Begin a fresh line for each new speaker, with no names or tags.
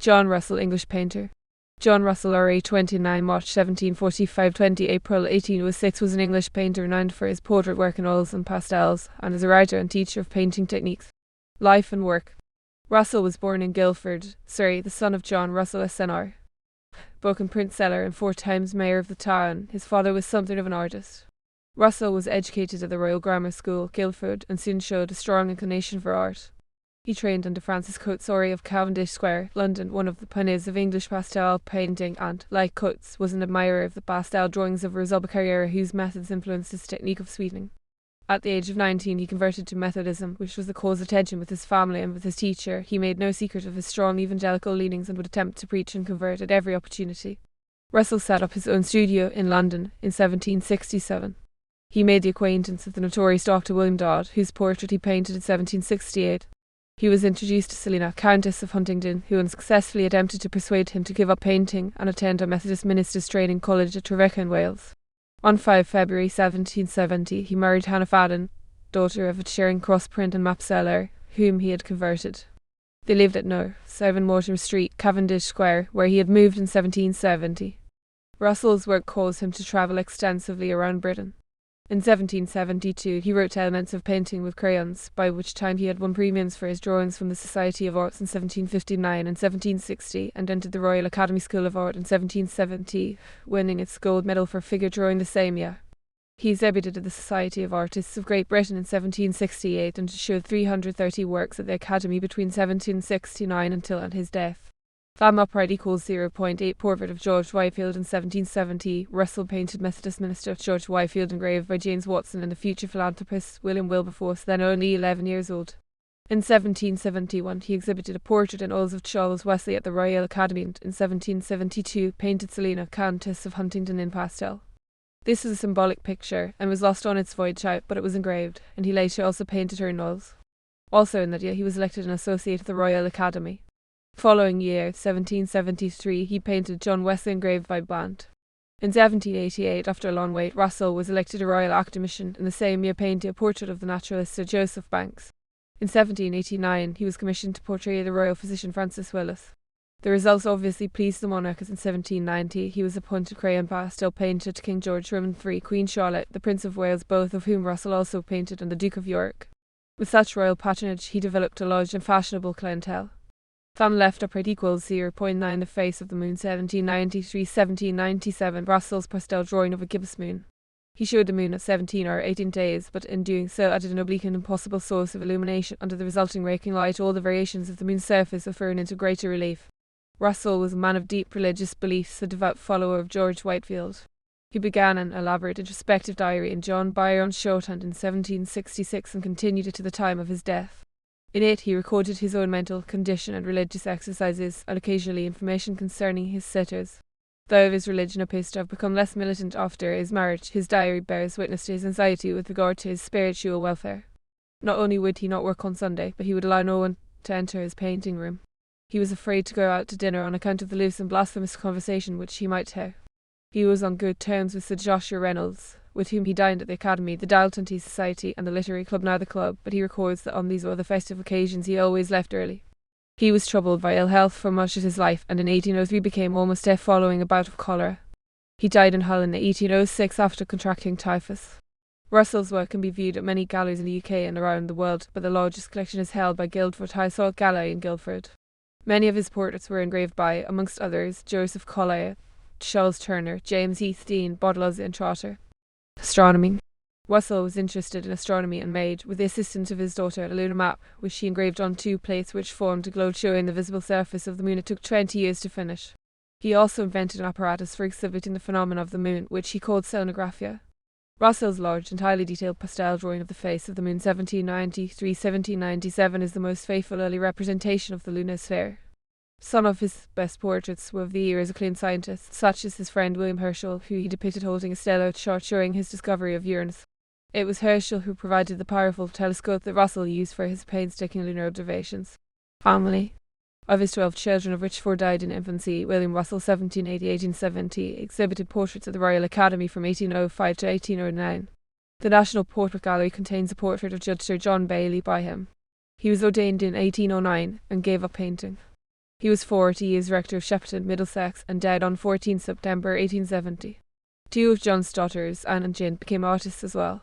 John Russell, English painter. John Russell, R.A. 29 March 1745 20 April 1806, was an English painter renowned for his portrait work in oils and pastels, and as a writer and teacher of painting techniques. Life and work. Russell was born in Guildford, Surrey, the son of John Russell, SNR, book and print seller and 4 times mayor of the town. His father was something of an artist. Russell was educated at the Royal Grammar School, Guildford, and soon showed a strong inclination for art. He trained under Francis Cotes-Orry of Cavendish Square, London, one of the pioneers of English pastel painting, and, like Coates, was an admirer of the pastel drawings of Rosalba Carrera, whose methods influenced his technique of sweetening. At the age of 19, he converted to Methodism, which was the cause of tension with his family and with his teacher. He made no secret of his strong evangelical leanings and would attempt to preach and convert at every opportunity. Russell set up his own studio in London in 1767. He made the acquaintance of the notorious Dr. William Dodd, whose portrait he painted in 1768. He was introduced to Selina, Countess of Huntingdon, who unsuccessfully attempted to persuade him to give up painting and attend a Methodist minister's training college at Trevecca in Wales. On 5 February 1770, he married Hannah Fadden, daughter of a Charing Cross print and map seller, whom he had converted. They lived at No. 7 Mortimer Street, Cavendish Square, where he had moved in 1770. Russell's work caused him to travel extensively around Britain. In 1772, he wrote Elements of Painting with Crayons, by which time he had won premiums for his drawings from the Society of Arts in 1759 and 1760, and entered the Royal Academy School of Art in 1770, winning its gold medal for figure drawing the same year. He exhibited at the Society of Artists of Great Britain in 1768 and showed 330 works at the Academy between 1769 until his death. Flamme upright equals 0.8 Portrait of George Whitefield in 1770. Russell painted Methodist minister George Whitefield, engraved by James Watson, and the future philanthropist William Wilberforce, then only 11 years old. In 1771, he exhibited a portrait in oils of Charles Wesley at the Royal Academy, and in 1772 painted Selina, Countess of Huntingdon, in pastel. This is a symbolic picture and was lost on its voyage out, but it was engraved, and he later also painted her in oils. Also in that year, he was elected an associate of the Royal Academy. Following year, 1773, he painted John Wesley, engraved by Blant. In 1788, after a long wait, Russell was elected a Royal Academician, in the same year painting a portrait of the naturalist Sir Joseph Banks. In 1789, he was commissioned to portray the royal physician Francis Willis. The results obviously pleased the monarch, as in 1790 he was appointed crayon pastel painter to King George, Roman III, Queen Charlotte, the Prince of Wales, both of whom Russell also painted, and the Duke of York. With such royal patronage, he developed a large and fashionable clientele. Flamme left upright equals 0.9 The Face of the Moon 1793-1797, Russell's pastel drawing of a gibbous moon. He showed the moon at 17 or 18 days, but in doing so added an oblique and impossible source of illumination. Under the resulting raking light, all the variations of the moon's surface were thrown into greater relief. Russell was a man of deep religious beliefs, a devout follower of George Whitefield. He began an elaborate introspective diary in John Byron's shorthand in 1766 and continued it to the time of his death. In it, he recorded his own mental condition and religious exercises, and occasionally information concerning his sitters. Though his religion appears to have become less militant after his marriage, his diary bears witness to his anxiety with regard to his spiritual welfare. Not only would he not work on Sunday, but he would allow no one to enter his painting room. He was afraid to go out to dinner on account of the loose and blasphemous conversation which he might hear. He was on good terms with Sir Joshua Reynolds, with whom he dined at the Academy, the Dalton Tea Society, and the Literary Club, now the Club, but he records that on these other festive occasions he always left early. He was troubled by ill health for much of his life, and in 1803 became almost deaf following a bout of cholera. He died in Hull in 1806 after contracting typhus. Russell's work can be viewed at many galleries in the UK and around the world, but the largest collection is held by Guildford High Salt Gallery in Guildford. Many of his portraits were engraved by, amongst others, Joseph Collier, Charles Turner, James Heath Dean, Bodley and Trotter. Astronomy. Russell was interested in astronomy and made, with the assistance of his daughter, a lunar map, which he engraved on 2 plates which formed a globe showing the visible surface of the moon. It took 20 years to finish. He also invented an apparatus for exhibiting the phenomena of the moon, which he called sonographia. Russell's large and highly detailed pastel drawing of the face of the moon 1793-1797 is the most faithful early representation of the lunar sphere. Some of his best portraits were of the era as a clean scientist, such as his friend William Herschel, who he depicted holding a stellar chart showing his discovery of Uranus. It was Herschel who provided the powerful telescope that Russell used for his painstaking lunar observations. Family. Of his 12 children, of which 4 died in infancy, William Russell (1780–1870) exhibited portraits at the Royal Academy from 1805 to 1809. The National Portrait Gallery contains a portrait of Judge Sir John Bailey by him. He was ordained in 1809 and gave up painting. He was 40, he is rector of Shepperton, Middlesex, and died on 14 September 1870. Two of John's daughters, Anne and Jane, became artists as well.